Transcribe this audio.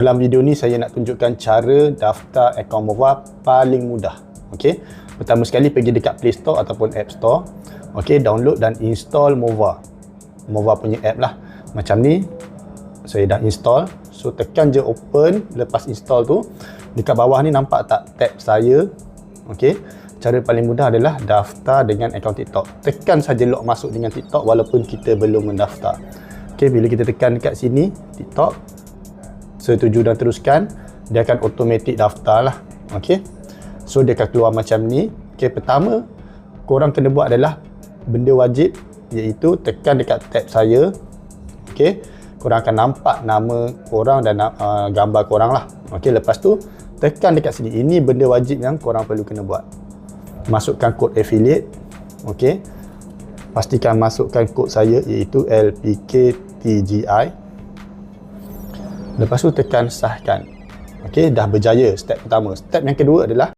Dalam video ni saya nak tunjukkan cara daftar akaun MOVA paling mudah. Okey. Pertama sekali pergi dekat Play Store ataupun App Store. Okey, download dan install MOVA. MOVA punya app lah. Macam ni. Saya dah install. So tekan je open. Lepas install tu, dekat bawah ni nampak tak tab saya. Okey. Cara paling mudah adalah daftar dengan akaun TikTok. Tekan saja log masuk dengan TikTok walaupun kita belum mendaftar. Okey, bila kita tekan dekat sini TikTok, setuju dan teruskan, dia akan automatik daftar lah. Okey. So dia akan keluar macam ni. Okey, pertama korang kena buat adalah benda wajib, iaitu tekan dekat tab saya. Okey. Korang akan nampak nama korang dan gambar korang lah. Okey, lepas tu tekan dekat sini. Ini benda wajib yang korang perlu kena buat. Masukkan kod affiliate. Okey. Pastikan masukkan kod saya, iaitu LPKTGI. Lepas tu tekan sahkan. Okey, dah berjaya step pertama. Step yang kedua adalah